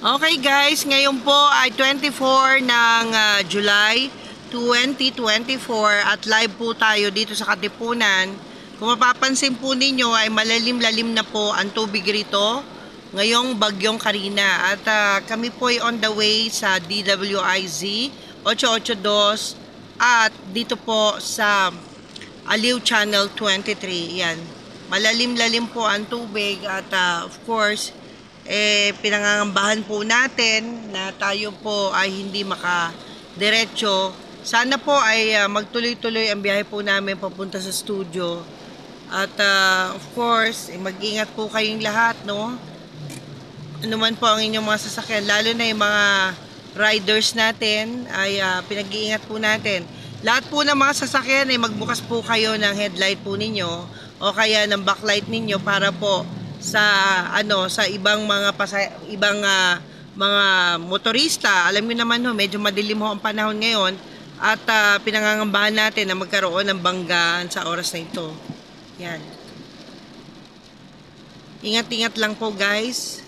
Okay guys, ngayon po ay 24 ng July 2024 at live po tayo dito sa Katipunan. Kung mapapansin po ninyo ay malalim-lalim na po ang tubig rito ngayong bagyong Karina. At kami po ay on the way sa DWIZ 882 at dito po sa Aliw Channel 23. Yan. Malalim-lalim po ang tubig at of course pinangangambahan po natin na tayo po ay hindi makadiretso. Sana po ay magtuloy-tuloy ang biyahe po namin papunta sa studio. At of course, mag-ingat po kayong lahat, no? Ano man po ang inyong mga sasakyan, lalo na yung mga riders natin ay pinag-iingat po natin. Lahat po ng mga sasakyan ay magbukas po kayo ng headlight po ninyo o kaya ng backlight ninyo para po sa ibang mga mga motorista. Alam niyo naman ho, medyo madilim ho ang panahon ngayon at pinangangambahan natin na magkaroon ng banggaan sa oras na ito. Yan. Ingat-ingat lang po guys.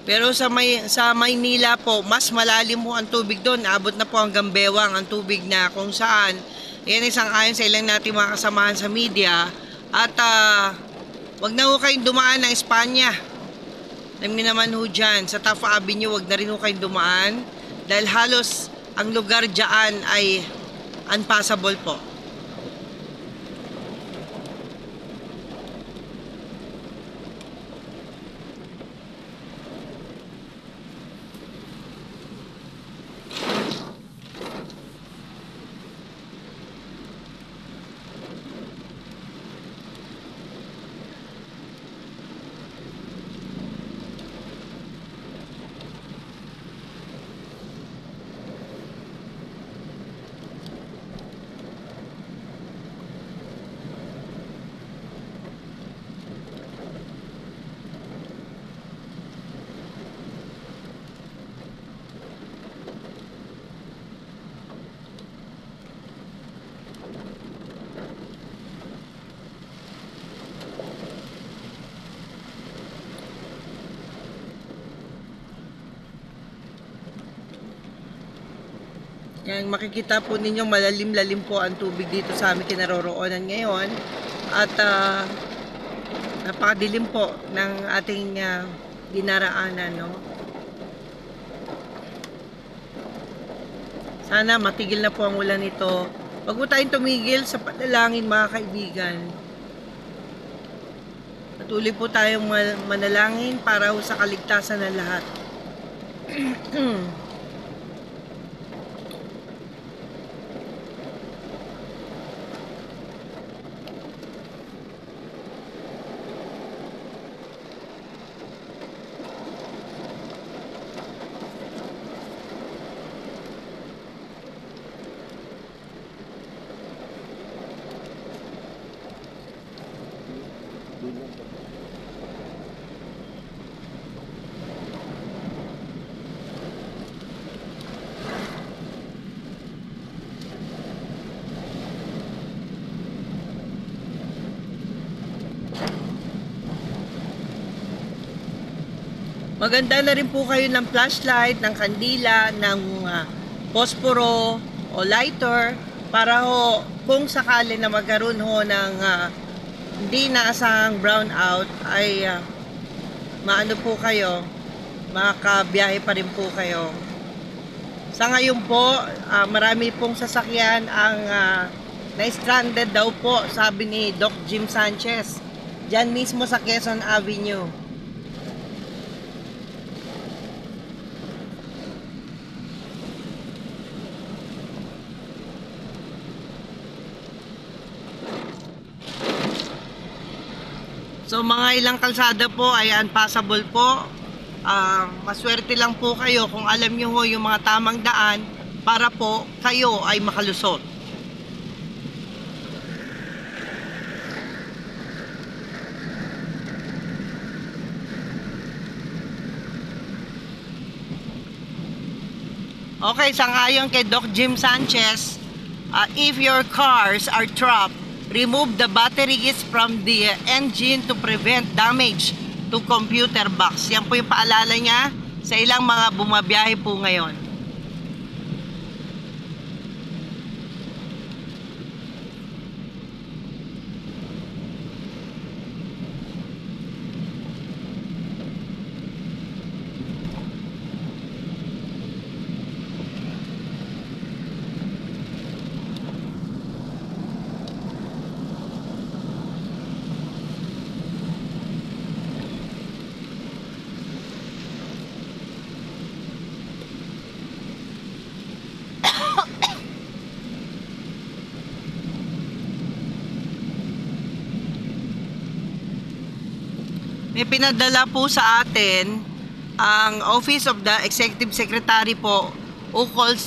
Pero sa Maynila po, mas malalim po ang tubig doon. Abot na po hanggang bewang ang tubig na kung saan. Yan isang ayon sa ilang natin mga kasamahan sa media. At wag na ho kayong dumaan ng Espanya. Alam niyo naman ho dyan, sa Taft Avenue, wag na rin ho kayong dumaan. Dahil halos ang lugar dyan ay unpassable po. Yan, makikita po ninyo malalim-lalim po ang tubig dito sa aming kinaroroonan ngayon. At napakadilim po ng ating dinaraanan, no? Sana matigil na po ang ulan ito. Huwag po tayong tumigil sa panalangin mga kaibigan. Patuloy po tayong manalangin para sa kaligtasan ng lahat. Maganda na rin po kayo ng flashlight, ng kandila, ng posporo o lighter para ho kung sakali na magkaroon ho ng hindi naasahang brownout ay maano po kayo, makabiyahe pa rin po kayo. Sa ngayon po, marami pong sasakyan ang na-stranded daw po, sabi ni Doc Jim Sanchez, dyan mismo sa Quezon Avenue. So mga ilang kalsada po ay unpassable po Maswerte lang po kayo kung alam nyo ho yung mga tamang daan para po kayo ay makalusot. Okay, sangayon kay Doc Jim Sanchez, if your cars are trapped, remove the batteries from the engine to prevent damage to computer box. Yan po yung paalala niya sa ilang mga bumabiyahe po ngayon. May pinadala po sa atin ang Office of the Executive Secretary po ukol sa